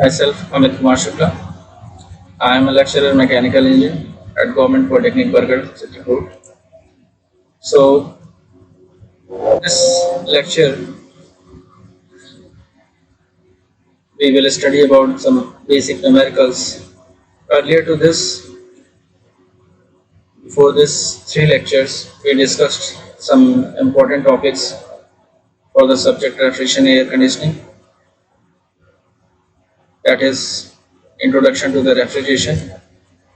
Myself, Amit Kumar Shukla. I am a lecturer in mechanical engineering at Government Polytechnic Bargarh, Chitrakoot. So, this lecture we will study about some basic numericals. Earlier to this, before this 3 lectures, we discussed some important topics for the subject refrigeration air conditioning. That is introduction to the refrigeration.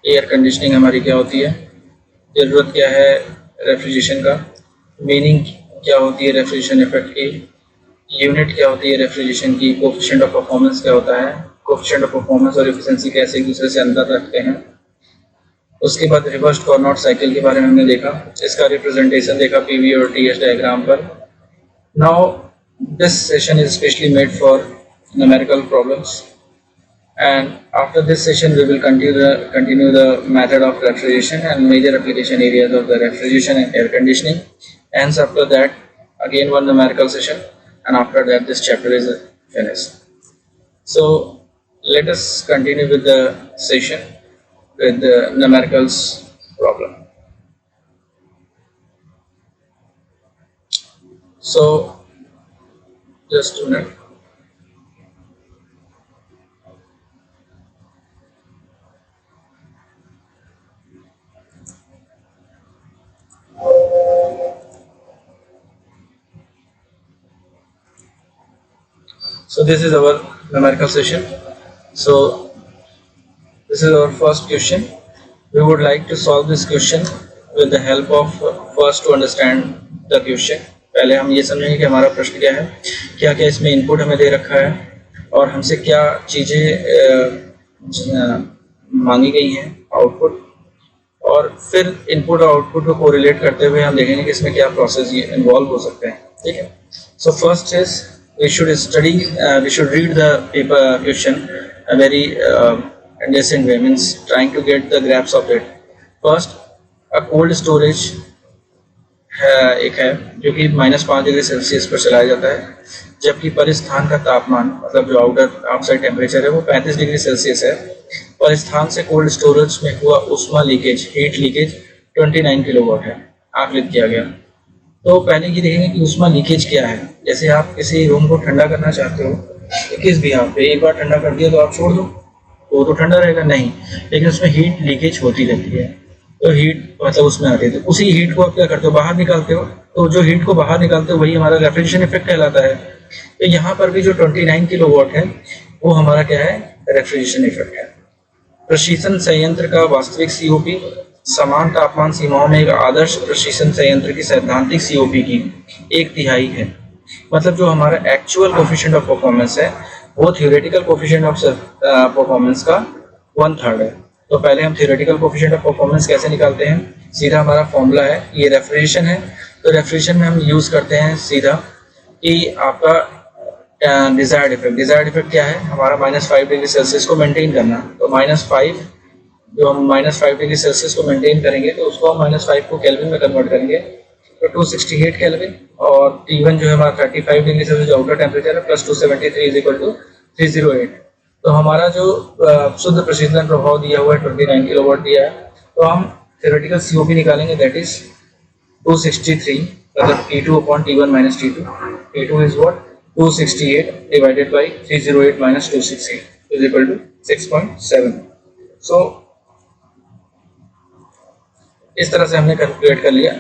Air conditioning हमारी क्या होती है, ज़रूरत क्या है refrigeration का, meaning क्या होती है रेफ्रिजरेशन इफेक्ट की, यूनिट क्या होती है रेफ्रिजरेशन की, कोफिशिएंट ऑफ परफॉर्मेंस क्या होता है, कोफिशिएंट ऑफ परफॉर्मेंस और एफिशिएंसी कैसे एक दूसरे से अंतर रखते हैं। उसके बाद रिवर्स्ड कार्नोट साइकिल के बारे में हमने देखा, इसका रिप्रेजेंटेशन देखा पीवी और टीएस डायग्राम पर। Now this session is specially made for numerical problems, and after this session we will continue the method of refrigeration and major application areas of the refrigeration and air conditioning. Hence after that again one numerical session, and after that this chapter is finished. So let us continue with the session with the numericals problem. So just a minute. So this is our numerical session. So this is our first question. We would like to solve this question with the help of first to understand the question. पहले हम ये समझेंगे कि हमारा प्रश्न क्या है, क्या क्या इसमें इनपुट हमें दे रखा है और हमसे क्या चीज़ें मांगी गई हैं आउटपुट, और फिर इनपुट और आउटपुट को कोरिलेट करते हुए हम देखेंगे कि इसमें क्या प्रोसेस इन्वॉल्व हो सकते हैं। ठीक है, so first is we should read the paper question a very decent way, means trying to get the grasp of it. First, a cold storage एक है जो कि -5 डिग्री सेल्सियस पर चलाया जाता है, जबकि परिस्थान का तापमान मतलब जो आउटसाइड टेम्परेचर है वो 35 डिग्री सेल्सियस है। परिस्थान से कोल्ड स्टोरेज में हुआ उष्मा लीकेज, हीट लीकेज 29 किलोवाट है, आकलित किया गया। तो पहले ये देखेंगे कि उष्मा लीकेज क्या है। जैसे आप किसी रूम को ठंडा करना चाहते हो, किस भी आप एक बार ठंडा कर दिया तो आप छोड़ दो, वो तो ठंडा रहेगा नहीं, लेकिन उसमें हीट लीकेज होती रहती है। तो हीट मतलब उसमें आती है, तो उसी हीट को आप क्या करते हो, बाहर निकालते हो। तो जो हीट को बाहर निकालते हो वही हमारा रेफ्रिजरेशन इफेक्ट कहलाता है। तो यहाँ पर भी जो 29 किलोवाट है वो हमारा क्या है, रेफ्रिजरेशन इफेक्ट है। प्रशीतन संयंत्र का वास्तविक सीओपी समान तापमान सीमाओं में एक आदर्श प्रशीतन संयंत्र की सैद्धांतिक सीओपी की 1/3 है। मतलब जो हमारा एक्चुअल कोफिशिएंट ऑफ परफॉर्मेंस है वो थ्योरेटिकल कोफिशिएंट ऑफ परफॉर्मेंस का 1/3 है। तो पहले हम थ्योरेटिकल कोफिशिएंट ऑफ परफॉर्मेंस कैसे निकालते हैं, सीधा हमारा फॉर्मूला है, ये रेफ्रिजरेशन है। तो रेफ्रिजरेशन में हम यूज करते हैं सीधा कि आपका डिजायर्ड इफेक्ट क्या है, हमारा -5 डिग्री सेल्सियस को मेंटेन करना। तो -5 जो हम -5 डिग्री सेल्सियस को मेंटेन करेंगे तो उसको हम -5 को केल्विन में कन्वर्ट करेंगे तो 268 केल्विन, और T1 जो है हमारा 35 डिग्री सेल्सियस जो आउटर टेम्परेचर है प्लस 273 = 308। तो हमारा जो शुद्ध प्रशीतन प्रभाव दिया हुआ है 29 किलोवाट दिया है, तो हम थ्योरेटिकल सीओपी निकालेंगे, दैट इज 263 मतलब T2/T1 - T2। T2 is what, 268 divided by 308 - 268 = 6.7। सो इस तरह से हमने कैलकुलेट कर लिया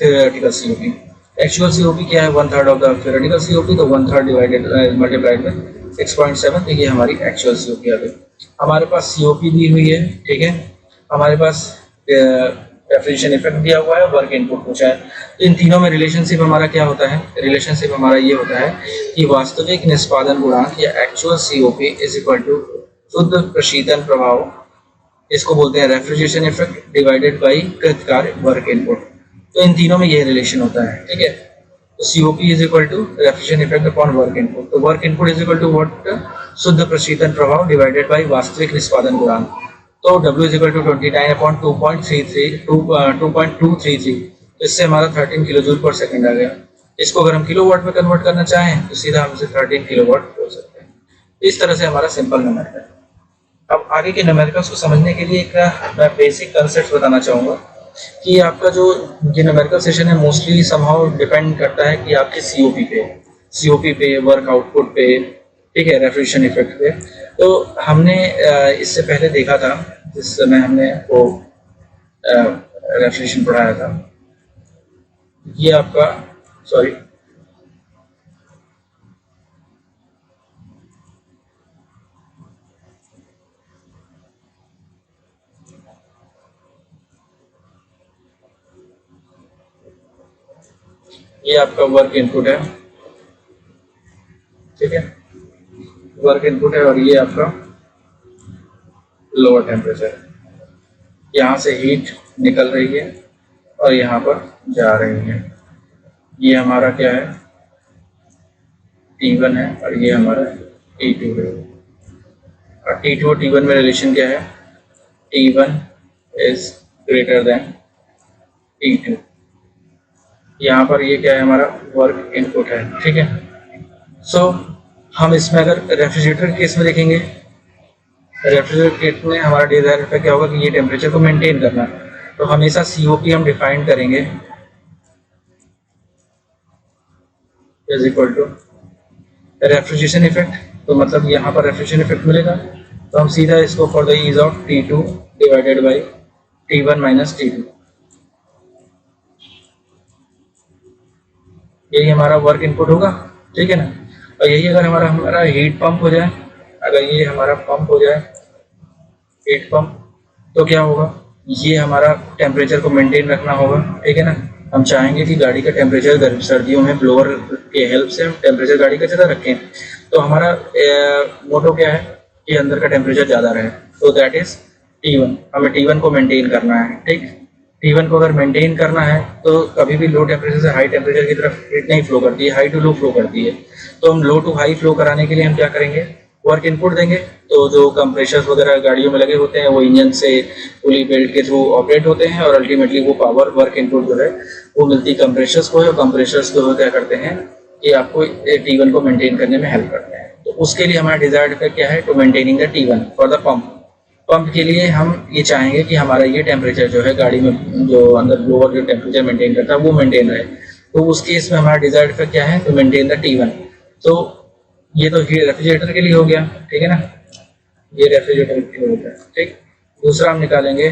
थ्योरेटिकल सीओपी। एक्चुअल सीओपी क्या है, 1/3 ऑफ द थ्योरेटिकल सीओपी, तो 1/3 डिवाइडेड मल्टीप्लाइड में 6.7, देखिए हमारी एक्चुअल सीओपी आ गई। हमारे पास सीओपी दी हुई है, ठीक है, हमारे पास रेफ्रिजरेशन इफेक्ट दिया हुआ है, वर्क इनपुट पूछा है। तो इन तीनों में रिलेशनशिप हमारा क्या होता है, रिलेशनशिप हमारा ये होता है कि वास्तविक निष्पादन गुणांक या actual COP is equal to शुद्ध प्रशीतन प्रभाव, इसको बोलते हैं रेफ्रिजरेशन इफेक्ट, डिवाइडेड बाई कृत कार्य वर्क इनपुट। तो इन तीनों में ये रिलेशन होता है, ठीक है। तो COP is equal to refrigeration effect upon work input. तो work input is equal to what, शुद्ध प्रशीतन प्रभाव डिवाइडेड बाई वास्तविक निष्पादन गुणांक। तो W इज इक्वल टू 29/2.33, तो इससे हमारा 13 किलो जूल पर सेकंड आ गया। इसको अगर हम किलोवाट में कन्वर्ट करना चाहें तो सीधा हम इसे 13 किलोवाट बोल सकते हैं। इस तरह से हमारा सिंपल न्यूमेरिकल। अब आगे के न्यूमेरिकल्स को समझने के लिए एक मैं बेसिक कंसेप्ट बताना चाहूँगा कि आपका जो ये न्यूमेरिकल सेशन है मोस्टली समहाउ डिपेंड करता है कि आपके सीओपी पे, वर्क आउटपुट पे, ठीक है, रेफ्रिजरेशन इफेक्ट पे। तो हमने इससे पहले देखा था जिस समय हमने वो रेफ्रिजरेशन पढ़ाया था, ये आपका सॉरी ये आपका वर्क इनपुट है, ठीक है, वर्क इनपुट है, और ये आपका लोअर टेम्परेचर है। यहाँ से हीट निकल रही है और यहाँ पर जा रही है। ये हमारा क्या है, T1 है, और ये हमारा T2 है। और T2 और T1 में रिलेशन क्या है, T1 is greater than T2। यहाँ पर ये क्या है, हमारा वर्क इनपुट है, ठीक है। सो हम इसमें अगर रेफ्रिजरेटर के केस में देखेंगे, रेफ्रिजरेटर केस में हमारा डिजायर इफेक्ट क्या होगा कि ये टेम्परेचर को मेंटेन करना है। तो हमेशा COP हम डिफाइन करेंगे is equal to refrigeration effect. तो मतलब यहाँ पर रेफ्रिजरेशन इफेक्ट मिलेगा, तो हम सीधा इसको for the ease of T2 divided by T1 minus T2, यही हमारा वर्क इनपुट होगा, ठीक है ना। और यही अगर हमारा हीट पंप हो जाए, अगर ये हमारा पंप हो जाए हीट पंप, तो क्या होगा, ये हमारा टेम्परेचर को मेंटेन रखना होगा, ठीक है ना। हम चाहेंगे कि गाड़ी का टेम्परेचर सर्दियों में ब्लोअर के हेल्प से हम टेम्परेचर गाड़ी का ज़्यादा रखें। तो हमारा मोटो क्या है कि अंदर का टेम्परेचर ज़्यादा रहे, तो दैट इज T1। हमें T1 को मेंटेन करना है, ठीक। T1 को अगर मेंटेन करना है तो कभी भी लो टेम्परेचर से हाई टेम्परेचर की तरफ हीट नहीं फ्लो करती है, हाई टू लो फ्लो करती है। तो हम लो टू हाई फ्लो कराने के लिए हम क्या करेंगे, वर्क इनपुट देंगे। तो जो कंप्रेशर्स वगैरह गाड़ियों में लगे होते हैं वो इंजन से पुली बेल्ट के थ्रू ऑपरेट होते हैं, और अल्टीमेटली वो पावर वर्क इनपुट जो है वो मिलती कंप्रेशर्स को है, और कंप्रेशर्स जो है क्या करते हैं कि आपको T1 को मेंटेन करने में हेल्प करते हैं। तो उसके लिए हमारा डिजायर्ड इफेक्ट क्या है, to maintaining the T1 for the pump के लिए हम ये चाहेंगे कि हमारा ये टेम्परेचर जो है गाड़ी में जो अंदर ब्लोअर जो टेम्परेचर मेंटेन करता है वो मेंटेन रहे। तो उस केस में हमारा डिजायर्ड इफेक्ट क्या है, टू मेंटेन द T1। तो ये तो रेफ्रिजरेटर के लिए हो गया, ठीक है ना, ये रेफ्रिजरेटर के लिए हो गया, ठीक। दूसरा हम निकालेंगे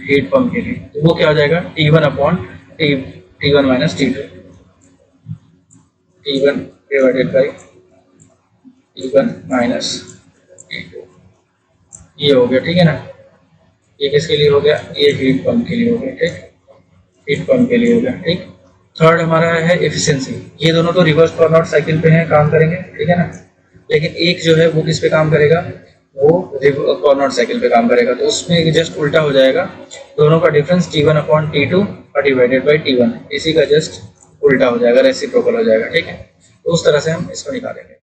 हीट पंप के लिए, तो वो क्या हो जाएगा, T1 upon T1 minus T2, T1 divided by T1 minus T2, ये हो गया, ठीक है ना। ये किसके लिए हो गया, ये हीट पंप के लिए हो गया, ठीक, हीट पंप के लिए हो गया, ठीक। थर्ड हमारा है एफिशिएंसी। ये दोनों तो रिवर्स कार्नोट साइकिल पे हैं, काम करेंगे, ठीक है ना। लेकिन एक जो है वो किस पे काम करेगा, वो कार्नोट साइकिल पे काम करेगा। तो उसमें जस्ट उल्टा हो जाएगा, दोनों का डिफरेंस T1 अपॉन T2 और डिवाइडेड बाई T1, इसी का जस्ट उल्टा हो जाएगा, रेसिप्रोकल हो जाएगा, ठीक है। तो उस तरह से हम इसको निकालेंगे।